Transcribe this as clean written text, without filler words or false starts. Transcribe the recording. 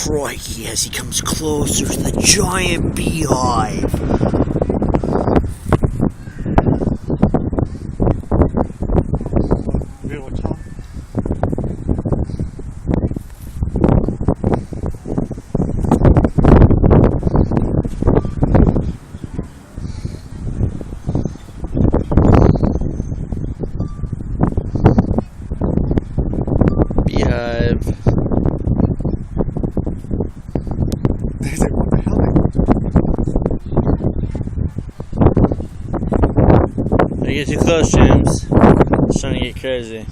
crikey, as he comes closer to the giant beehive. Beehive. They say, what the hell? Don't get too close, James. It's trying to get crazy.